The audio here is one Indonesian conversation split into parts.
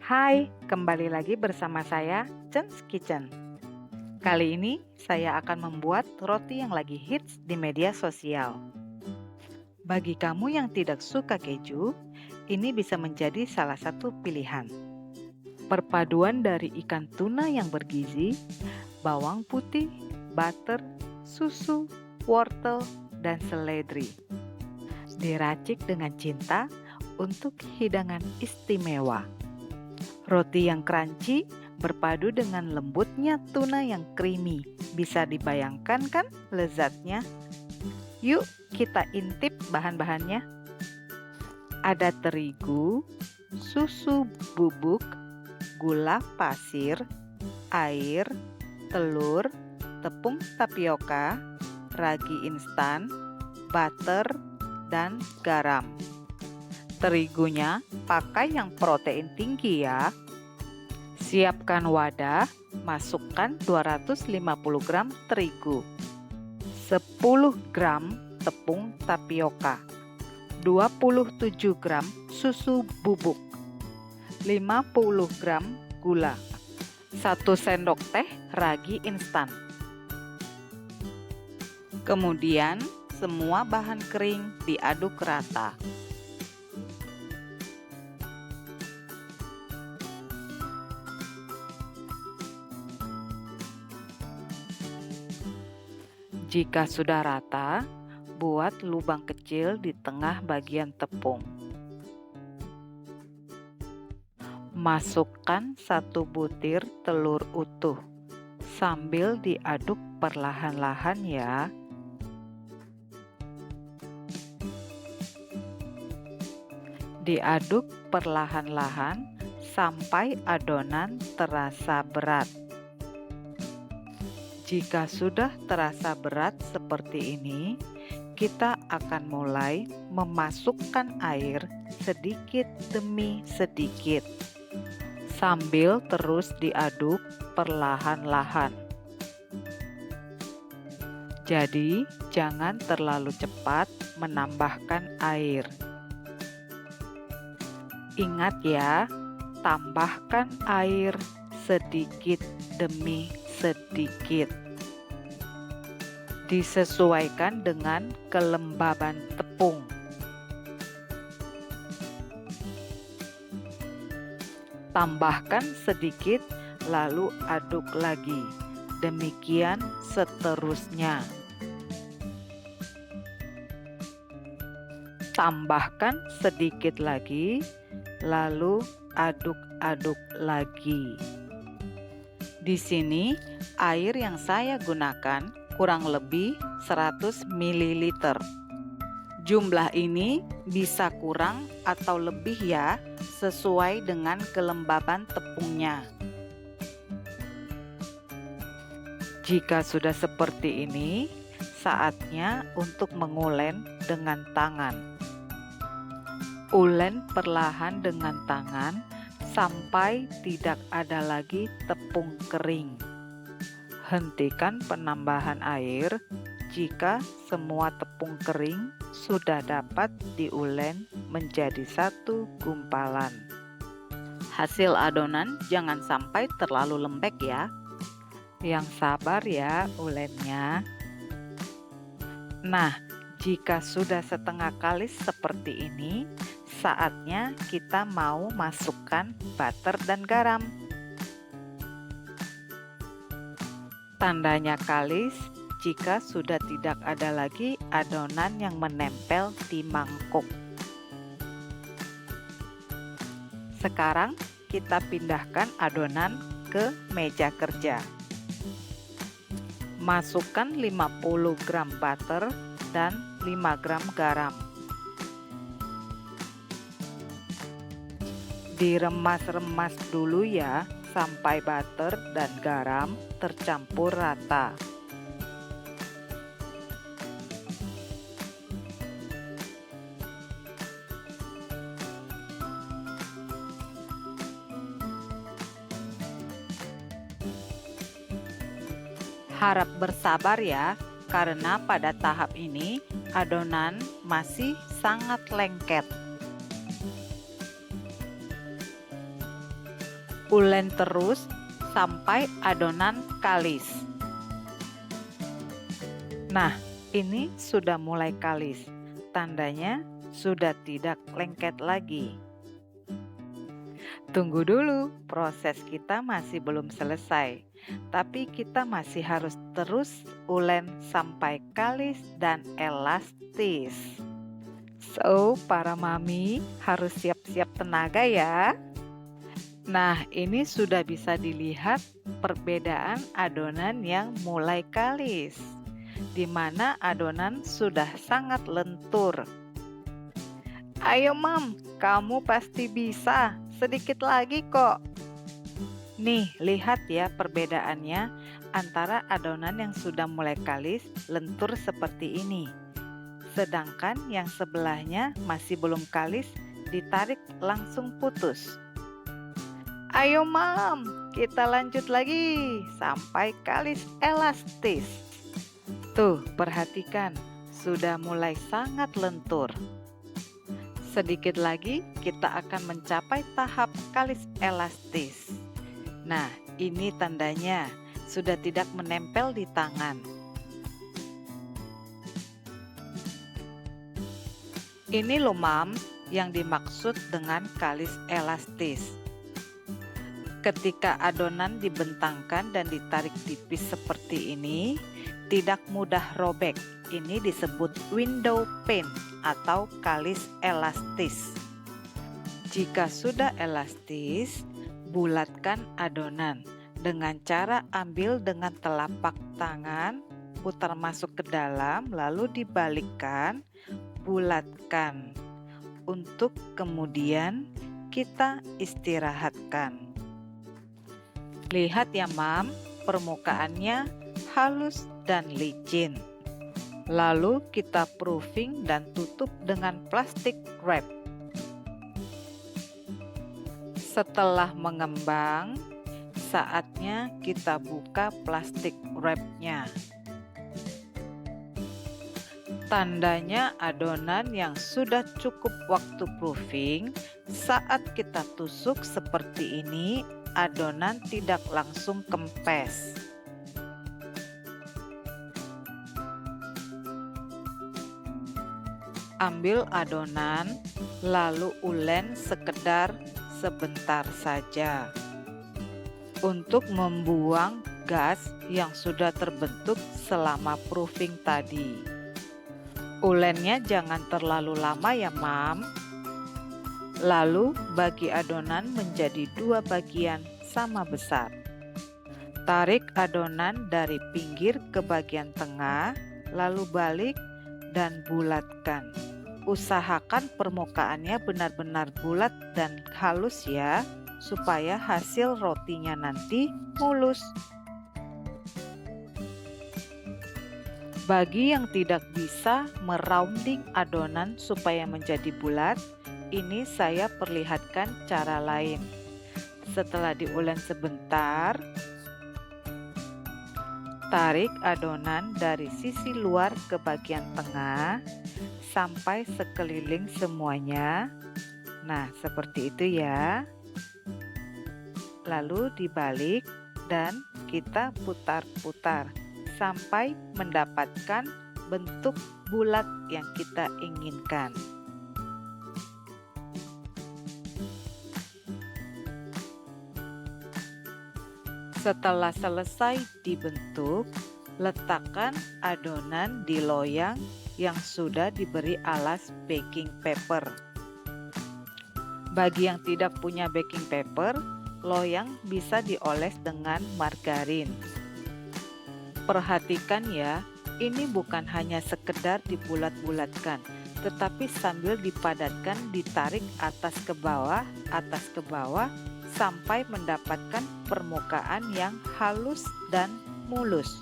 Hai, kembali lagi bersama saya, Chen's Kitchen. Kali ini saya akan membuat roti yang lagi hits di media sosial. Bagi kamu yang tidak suka keju, ini bisa menjadi salah satu pilihan. Perpaduan dari ikan tuna yang bergizi, bawang putih, butter, susu, wortel, dan seledri. Diracik dengan cinta untuk hidangan istimewa. Roti yang crunchy berpadu dengan lembutnya tuna yang creamy. Bisa dibayangkan kan lezatnya? Yuk kita intip bahan-bahannya. Ada terigu, susu bubuk, gula pasir, air, telur, tepung tapioka, ragi instan, butter, dan garam. Terigunya pakai yang protein tinggi ya. Siapkan wadah, masukkan 250 gram terigu, 10 gram tepung tapioka, 27 gram susu bubuk, 50 gram gula, 1 sendok teh ragi instan. Kemudian semua bahan kering diaduk rata. Jika sudah rata, buat lubang kecil di tengah bagian tepung. Masukkan 1 butir telur utuh sambil diaduk perlahan-lahan ya. Diaduk perlahan-lahan sampai adonan terasa berat. Jika sudah terasa berat seperti ini, kita akan mulai memasukkan air sedikit demi sedikit, sambil terus diaduk perlahan-lahan. Jadi, jangan terlalu cepat menambahkan air. Ingat ya, tambahkan air sedikit demi sedikit. Disesuaikan dengan kelembaban tepung. Tambahkan sedikit lalu aduk lagi. Demikian seterusnya. Tambahkan sedikit lagi lalu aduk-aduk lagi. Di sini air yang saya gunakan kurang lebih 100 ml. Jumlah ini bisa kurang atau lebih ya, sesuai dengan kelembaban tepungnya. Jika sudah seperti ini, saatnya untuk mengulen dengan tangan. Ulen perlahan dengan tangan sampai tidak ada lagi tepung kering. Hentikan penambahan air jika semua tepung kering sudah dapat diulen menjadi satu gumpalan. Hasil adonan jangan sampai terlalu lembek ya. Yang sabar ya ulennya. Nah, jika sudah setengah kalis seperti ini, saatnya kita mau masukkan butter dan garam. Tandanya kalis jika sudah tidak ada lagi adonan yang menempel di mangkuk. Sekarang kita pindahkan adonan ke meja kerja. Masukkan 50 gram butter dan 5 gram garam. Diremas-remas dulu ya sampai butter dan garam tercampur rata. Harap bersabar ya, karena pada tahap ini adonan masih sangat lengket. Ulen terus sampai adonan kalis. Nah, ini sudah mulai kalis. Tandanya sudah tidak lengket lagi. Tunggu dulu, proses kita masih belum selesai. Tapi kita masih harus terus ulen sampai kalis dan elastis. So, para mami harus siap-siap tenaga ya. Nah, ini sudah bisa dilihat perbedaan adonan yang mulai kalis, di mana adonan sudah sangat lentur. Ayo Mam, kamu pasti bisa, sedikit lagi kok. Nih, lihat ya perbedaannya antara adonan yang sudah mulai kalis, lentur seperti ini. Sedangkan yang sebelahnya masih belum kalis, ditarik langsung putus. Ayo Mam, kita lanjut lagi sampai kalis elastis. Tuh, perhatikan, sudah mulai sangat lentur. Sedikit lagi kita akan mencapai tahap kalis elastis. Nah, ini tandanya sudah tidak menempel di tangan. Ini loh Mam, yang dimaksud dengan kalis elastis. Ketika adonan dibentangkan dan ditarik tipis seperti ini, tidak mudah robek. Ini disebut window pane atau kalis elastis. Jika sudah elastis, bulatkan adonan dengan cara ambil dengan telapak tangan, putar masuk ke dalam, lalu dibalikkan, bulatkan. Untuk kemudian kita istirahatkan. Lihat ya Mam, permukaannya halus dan licin. Lalu kita proofing dan tutup dengan plastik wrap. Setelah mengembang, saatnya kita buka plastik wrap-nya. Tandanya adonan yang sudah cukup waktu proofing, saat kita tusuk seperti ini, adonan tidak langsung kempes. Ambil adonan, lalu ulen sekedar sebentar saja untuk membuang gas yang sudah terbentuk selama proofing tadi. Ulennya jangan terlalu lama ya Mam. Lalu bagi adonan menjadi 2 bagian sama besar. Tarik adonan dari pinggir ke bagian tengah, lalu balik dan bulatkan. Usahakan permukaannya benar-benar bulat dan halus ya, supaya hasil rotinya nanti mulus. Bagi yang tidak bisa merounding adonan supaya menjadi bulat, ini saya perlihatkan cara lain. Setelah diulen sebentar, tarik adonan dari sisi luar ke bagian tengah sampai sekeliling semuanya. Nah, seperti itu ya. Lalu dibalik dan kita putar-putar sampai mendapatkan bentuk bulat yang kita inginkan. Setelah selesai dibentuk, letakkan adonan di loyang yang sudah diberi alas baking paper. Bagi yang tidak punya baking paper, loyang bisa dioles dengan margarin. Perhatikan ya, ini bukan hanya sekedar dibulat-bulatkan, tetapi sambil dipadatkan ditarik atas ke bawah, sampai mendapatkan permukaan yang halus dan mulus.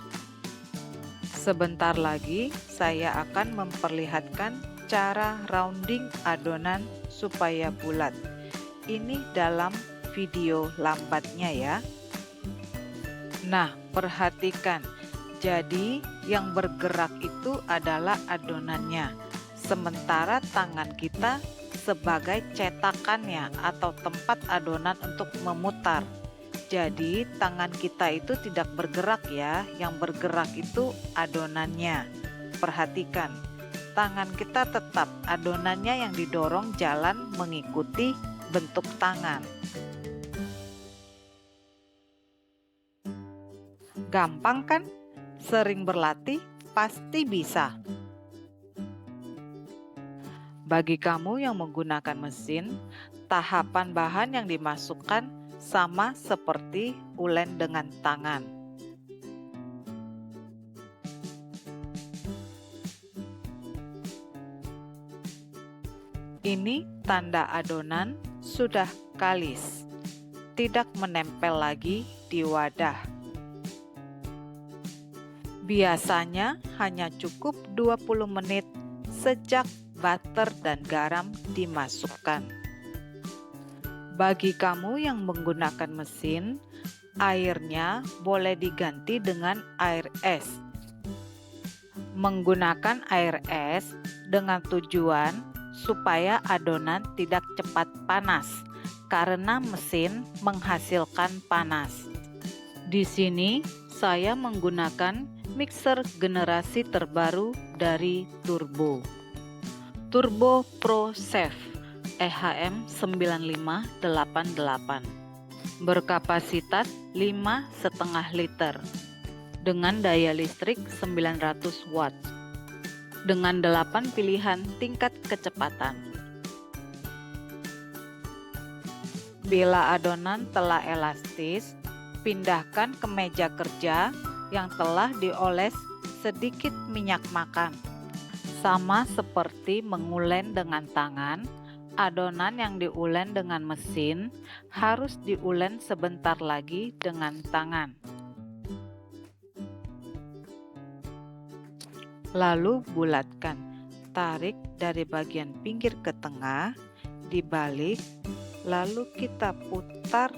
Sebentar lagi saya akan memperlihatkan cara rounding adonan supaya bulat. Ini dalam video lambatnya ya. Nah, perhatikan. Jadi yang bergerak itu adalah adonannya, sementara tangan kita sebagai cetakannya atau tempat adonan untuk memutar. Jadi tangan kita itu tidak bergerak ya, yang bergerak itu adonannya. Perhatikan, tangan kita tetap, adonannya yang didorong jalan mengikuti bentuk tangan. Gampang kan? Sering berlatih pasti bisa. Bagi kamu yang menggunakan mesin, tahapan bahan yang dimasukkan sama seperti ulen dengan tangan. Ini tanda adonan sudah kalis, tidak menempel lagi di wadah. Biasanya hanya cukup 20 menit sejak butter dan garam dimasukkan. Bagi kamu yang menggunakan mesin, airnya boleh diganti dengan air es. Menggunakan air es dengan tujuan supaya adonan tidak cepat panas, karena mesin menghasilkan panas. Di sini saya menggunakan mixer generasi terbaru dari Turbo Pro Chef EHM 9588 berkapasitas 5,5 liter dengan daya listrik 900 watt dengan 8 pilihan tingkat kecepatan. Bila adonan telah elastis, pindahkan ke meja kerja yang telah dioles sedikit minyak makan. Sama seperti mengulen dengan tangan, adonan yang diulen dengan mesin harus diulen sebentar lagi dengan tangan. Lalu bulatkan, tarik dari bagian pinggir ke tengah, dibalik, lalu kita putar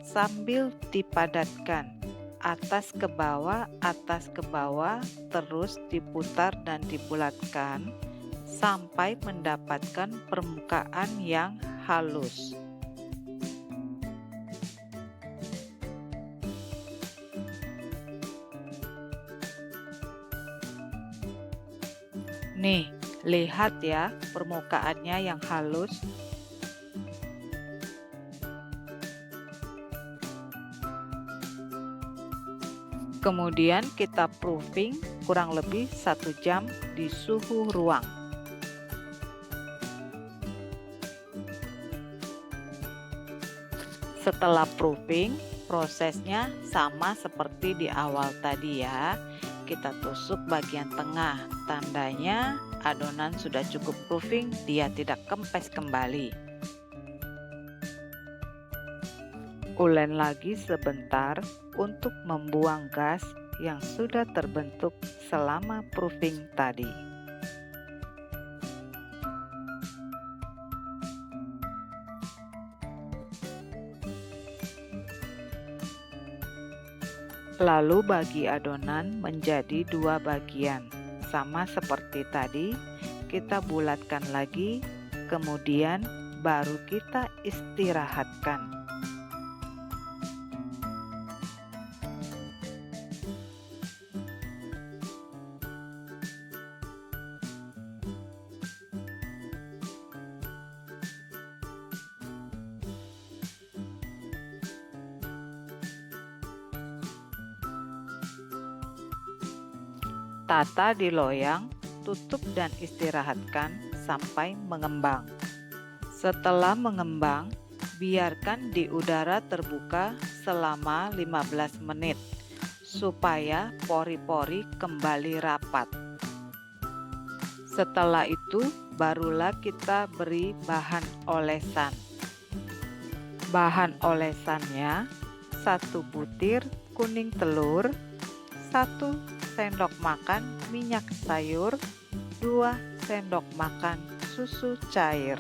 sambil dipadatkan. Atas ke bawah, terus diputar dan dibulatkan sampai mendapatkan permukaan yang halus. Nih, lihat ya permukaannya yang halus. Kemudian kita proofing kurang lebih 1 jam di suhu ruang. Setelah proofing, prosesnya sama seperti di awal tadi ya. Kita tusuk bagian tengah, tandanya adonan sudah cukup proofing, dia tidak kempes kembali. Ulen lagi sebentar untuk membuang gas yang sudah terbentuk selama proofing tadi. Lalu bagi adonan menjadi 2 bagian, sama seperti tadi, kita bulatkan lagi, kemudian baru kita istirahatkan. Tata di loyang, tutup dan istirahatkan sampai mengembang. Setelah mengembang, biarkan di udara terbuka selama 15 menit supaya pori-pori kembali rapat. Setelah itu, barulah kita beri bahan olesan. Bahan olesannya 1 butir kuning telur, 1 sendok makan minyak sayur, 2 sendok makan susu cair.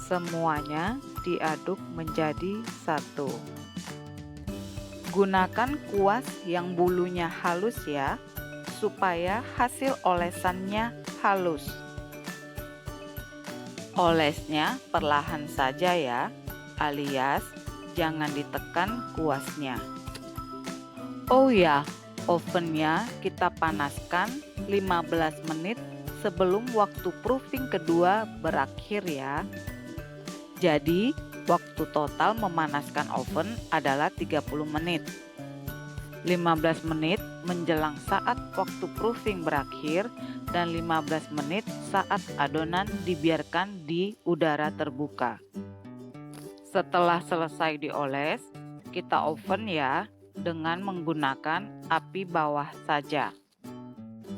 Semuanya diaduk menjadi satu. Gunakan kuas yang bulunya halus ya, supaya hasil olesannya halus. Olesnya perlahan saja ya, alias jangan ditekan kuasnya. Oh ya, ovennya kita panaskan 15 menit sebelum waktu proofing kedua berakhir ya. Jadi, waktu total memanaskan oven adalah 30 menit. 15 menit menjelang saat waktu proofing berakhir dan 15 menit saat adonan dibiarkan di udara terbuka. Setelah selesai dioles, kita oven ya dengan menggunakan api bawah saja.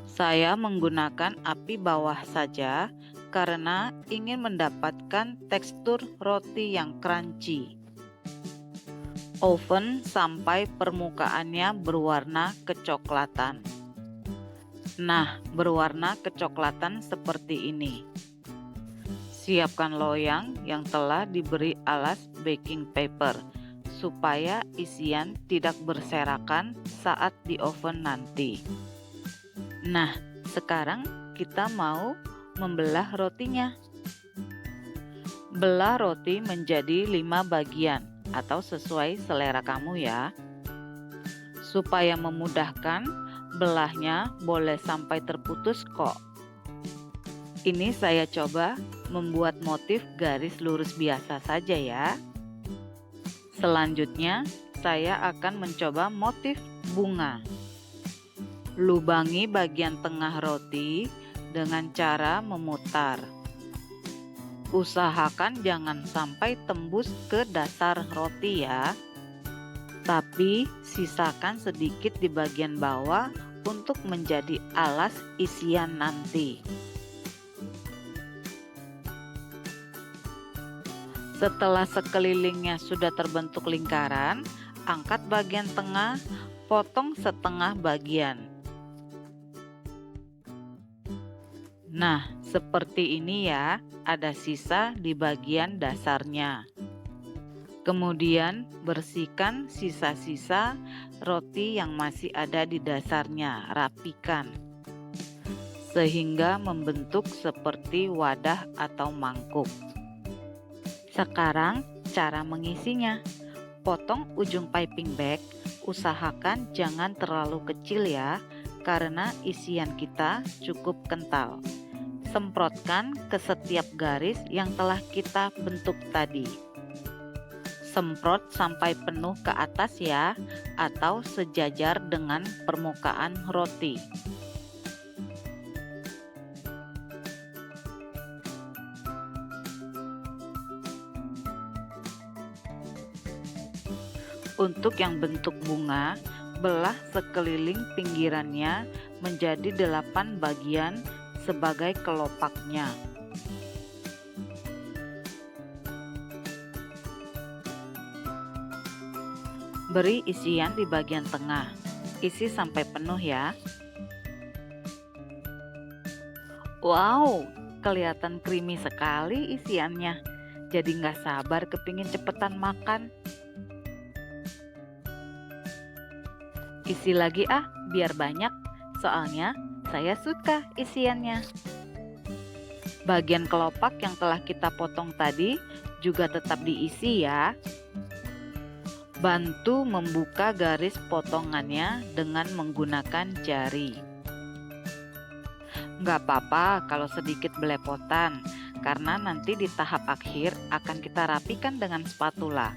Saya menggunakan api bawah saja karena ingin mendapatkan tekstur roti yang crunchy. Oven sampai permukaannya berwarna kecoklatan. Nah, berwarna kecoklatan seperti ini. Siapkan loyang yang telah diberi alas baking paper supaya isian tidak berserakan saat di oven nanti. Nah, sekarang kita mau membelah rotinya. Belah roti menjadi 5 bagian atau sesuai selera kamu ya. Supaya memudahkan, belahnya boleh sampai terputus kok. Ini saya coba membuat motif garis lurus biasa saja ya. Selanjutnya, saya akan mencoba motif bunga. Lubangi bagian tengah roti dengan cara memutar. Usahakan jangan sampai tembus ke dasar roti ya. Tapi sisakan sedikit di bagian bawah untuk menjadi alas isian nanti. Setelah sekelilingnya sudah terbentuk lingkaran, angkat bagian tengah, potong setengah bagian. Nah, seperti ini ya, ada sisa di bagian dasarnya. Kemudian bersihkan sisa-sisa roti yang masih ada di dasarnya, rapikan sehingga membentuk seperti wadah atau mangkuk. Sekarang cara mengisinya. Potong ujung piping bag, usahakan jangan terlalu kecil ya, karena isian kita cukup kental. Semprotkan ke setiap garis yang telah kita bentuk tadi. Semprot sampai penuh ke atas ya, atau sejajar dengan permukaan roti. Untuk yang bentuk bunga, belah sekeliling pinggirannya menjadi 8 bagian sebagai kelopaknya. Beri isian di bagian tengah. Isi sampai penuh ya. Wow, kelihatan creamy sekali isiannya. Jadi nggak sabar kepingin cepetan makan. Isi lagi biar banyak. Soalnya saya suka isiannya. Bagian kelopak yang telah kita potong tadi juga tetap diisi ya. Bantu membuka garis potongannya dengan menggunakan jari. Nggak apa-apa kalau sedikit belepotan, karena nanti di tahap akhir akan kita rapikan dengan spatula.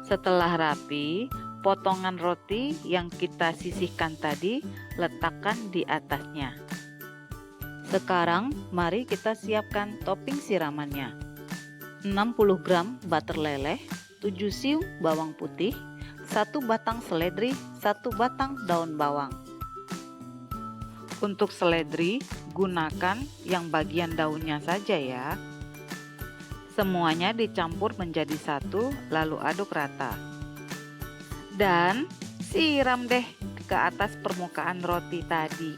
Setelah rapi, potongan roti yang kita sisihkan tadi letakkan di atasnya. Sekarang mari kita siapkan topping siramannya. 60 gram butter leleh, 7 siung bawang putih, 1 batang seledri, 1 batang daun bawang. Untuk seledri, gunakan yang bagian daunnya saja ya. Semuanya dicampur menjadi satu, lalu aduk rata. Dan siram deh ke atas permukaan roti tadi.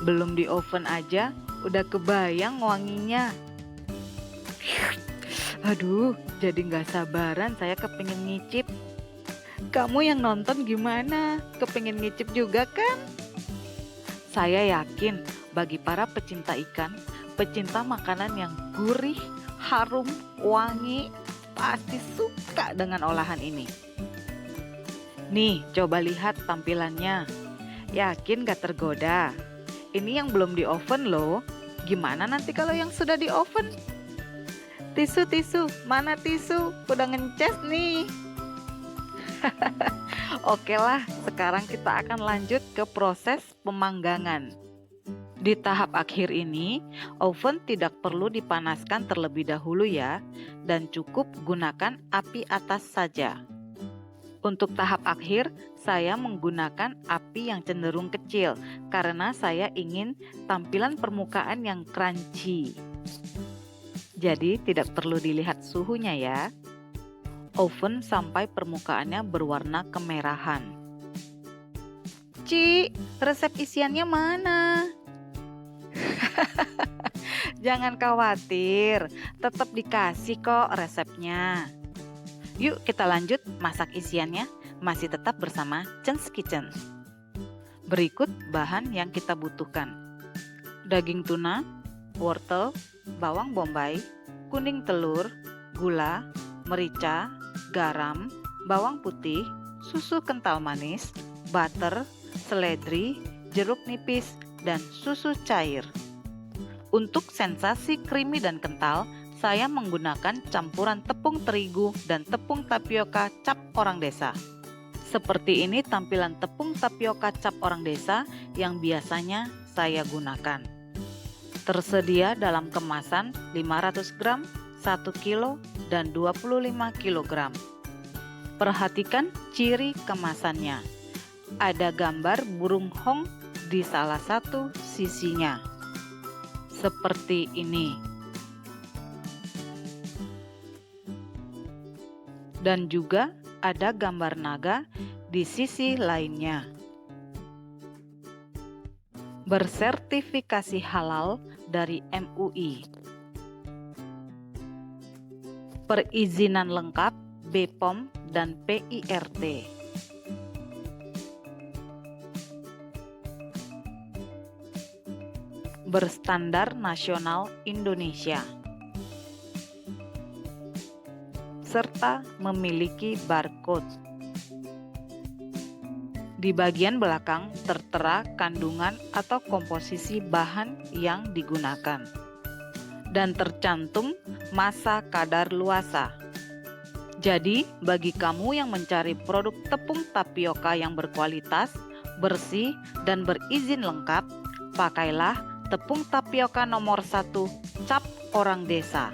Belum di oven aja udah kebayang wanginya. Aduh, jadi nggak sabaran saya kepingin ngicip. Kamu yang nonton gimana? Kepingin ngicip juga kan? Saya yakin bagi para pecinta ikan, pecinta makanan yang gurih, harum, wangi, pasti suka dengan olahan ini. Nih, coba lihat tampilannya. Yakin gak tergoda? Ini yang belum di oven loh. Gimana nanti kalau yang sudah di oven? Tisu, mana tisu? Udah ngeces nih. Oke lah, sekarang kita akan lanjut ke proses pemanggangan. Di tahap akhir ini, oven tidak perlu dipanaskan terlebih dahulu ya, dan cukup gunakan api atas saja. Untuk tahap akhir, saya menggunakan api yang cenderung kecil karena saya ingin tampilan permukaan yang crunchy. Jadi tidak perlu dilihat suhunya ya. Oven sampai permukaannya berwarna kemerahan. Ci, resep isiannya mana? Jangan khawatir, tetap dikasih kok resepnya. Yuk kita lanjut masak isiannya, masih tetap bersama Chen's Kitchen. Berikut bahan yang kita butuhkan. Daging tuna, wortel, bawang bombay, kuning telur, gula, merica, garam, bawang putih, susu kental manis, butter, seledri, jeruk nipis, dan susu cair. Untuk sensasi creamy dan kental, saya menggunakan campuran tepung terigu dan tepung tapioka cap orang desa. Seperti ini tampilan tepung tapioka cap orang desa yang biasanya saya gunakan. Tersedia dalam kemasan 500 gram, 1 kilo, dan 25 kg. Perhatikan ciri kemasannya. Ada gambar burung hong di salah satu sisinya. Seperti ini. Dan juga ada gambar naga di sisi lainnya. Bersertifikasi halal dari MUI. Perizinan lengkap BPOM dan PIRT. Berstandar nasional Indonesia. Serta memiliki barcode. Di bagian belakang tertera kandungan atau komposisi bahan yang digunakan. Dan tercantum masa kadaluarsa. Jadi, bagi kamu yang mencari produk tepung tapioka yang berkualitas, bersih, dan berizin lengkap, pakailah tepung tapioka nomor 1 cap orang desa.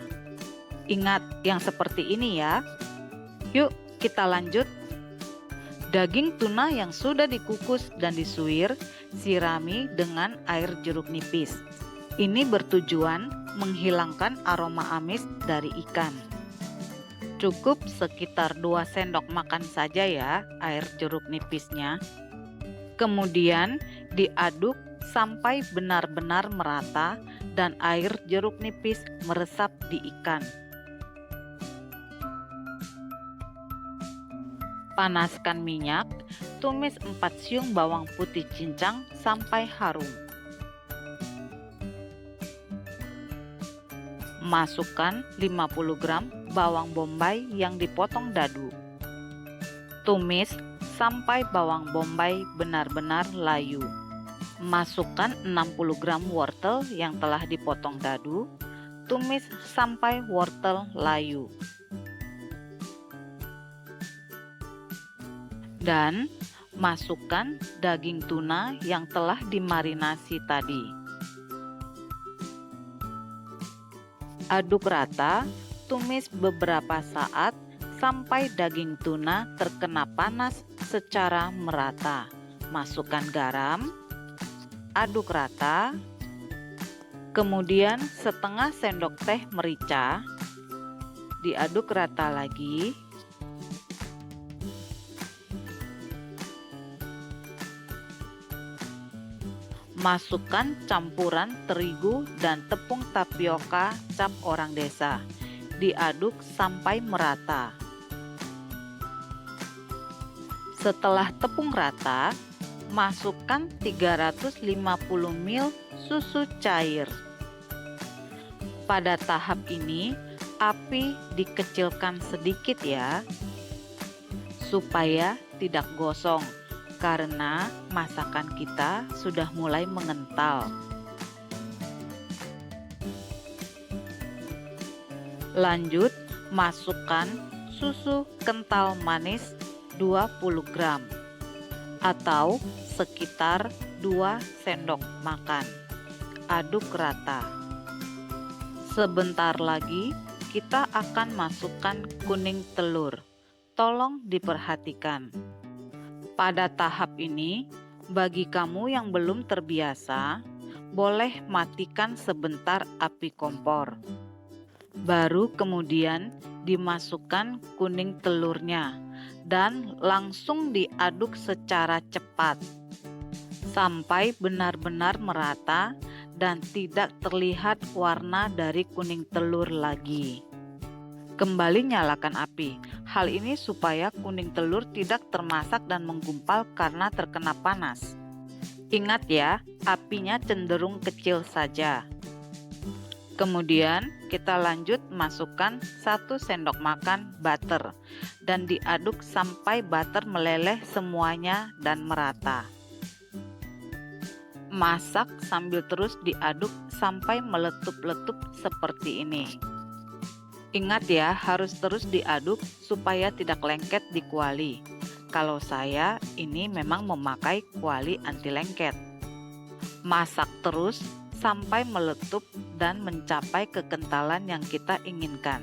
Ingat yang seperti ini ya. Yuk kita lanjut. Daging tuna yang sudah dikukus dan disuir, sirami dengan air jeruk nipis. Ini bertujuan menghilangkan aroma amis dari ikan. Cukup sekitar 2 sendok makan saja ya air jeruk nipisnya. Kemudian diaduk sampai benar-benar merata dan air jeruk nipis meresap di ikan. Panaskan minyak, tumis 4 siung bawang putih cincang sampai harum. Masukkan 50 gram bawang bombay yang dipotong dadu. Tumis sampai bawang bombay benar-benar layu. Masukkan 60 gram wortel yang telah dipotong dadu. Tumis sampai wortel layu. Dan masukkan daging tuna yang telah dimarinasi tadi. Aduk rata, tumis beberapa saat sampai daging tuna terkena panas secara merata. Masukkan garam, aduk rata, kemudian setengah sendok teh merica, diaduk rata lagi. Masukkan campuran terigu dan tepung tapioka cap orang desa. diaduk sampai merata. Setelah tepung rata, masukkan 350 ml susu cair. Pada tahap ini, api dikecilkan sedikit ya, supaya tidak gosong karena masakan kita sudah mulai mengental. Lanjut, masukkan susu kental manis 20 gram atau sekitar 2 sendok makan. Aduk rata. Sebentar lagi kita akan masukkan kuning telur. Tolong diperhatikan. Pada tahap ini, bagi kamu yang belum terbiasa, boleh matikan sebentar api kompor. Baru kemudian dimasukkan kuning telurnya dan langsung diaduk secara cepat sampai benar-benar merata dan tidak terlihat warna dari kuning telur lagi. Kembali nyalakan api. Hal ini supaya kuning telur tidak termasak dan menggumpal karena terkena panas. Ingat ya, apinya cenderung kecil saja. Kemudian kita lanjut masukkan 1 sendok makan butter dan diaduk sampai butter meleleh semuanya dan merata. Masak sambil terus diaduk sampai meletup-letup seperti ini. Ingat ya, harus terus diaduk supaya tidak lengket di kuali. Kalau saya ini memang memakai kuali anti lengket. Masak terus sampai meletup dan mencapai kekentalan yang kita inginkan.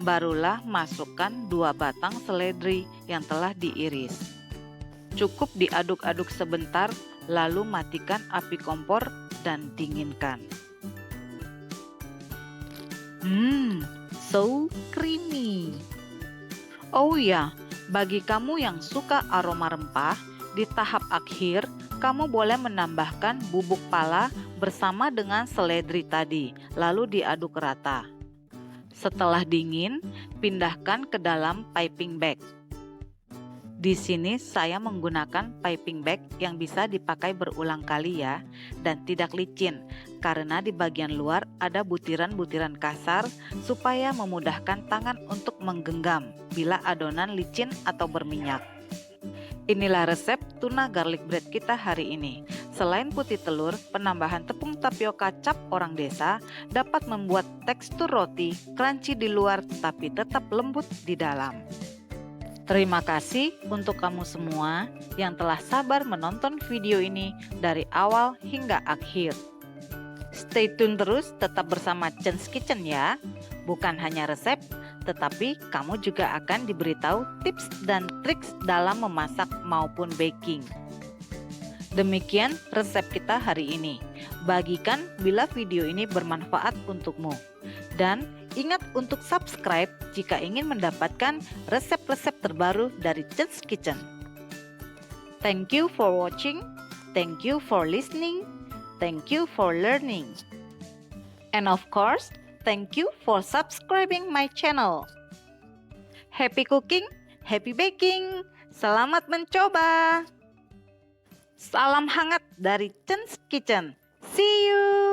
Barulah masukkan 2 batang seledri yang telah diiris. Cukup diaduk-aduk sebentar, lalu matikan api kompor dan dinginkan. So creamy. Oh ya, bagi kamu yang suka aroma rempah, di tahap akhir kamu boleh menambahkan bubuk pala bersama dengan seledri tadi, lalu diaduk rata. Setelah dingin, pindahkan ke dalam piping bag. Di sini saya menggunakan piping bag yang bisa dipakai berulang kali ya, dan tidak licin karena di bagian luar ada butiran-butiran kasar supaya memudahkan tangan untuk menggenggam bila adonan licin atau berminyak. Inilah resep tuna garlic bread kita hari ini. Selain putih telur, penambahan tepung tapioka cap orang desa dapat membuat tekstur roti crunchy di luar tapi tetap lembut di dalam. Terima kasih untuk kamu semua yang telah sabar menonton video ini dari awal hingga akhir. Stay tune terus, tetap bersama Chen's Kitchen ya. Bukan hanya resep, tetapi kamu juga akan diberitahu tips dan triks dalam memasak maupun baking. Demikian resep kita hari ini. Bagikan bila video ini bermanfaat untukmu. Dan ingat untuk subscribe jika ingin mendapatkan resep-resep terbaru dari Chen's Kitchen. Thank you for watching. Thank you for listening. Thank you for learning. And of course, thank you for subscribing my channel. Happy cooking, happy baking. Selamat mencoba. Salam hangat dari Chen's Kitchen. See you.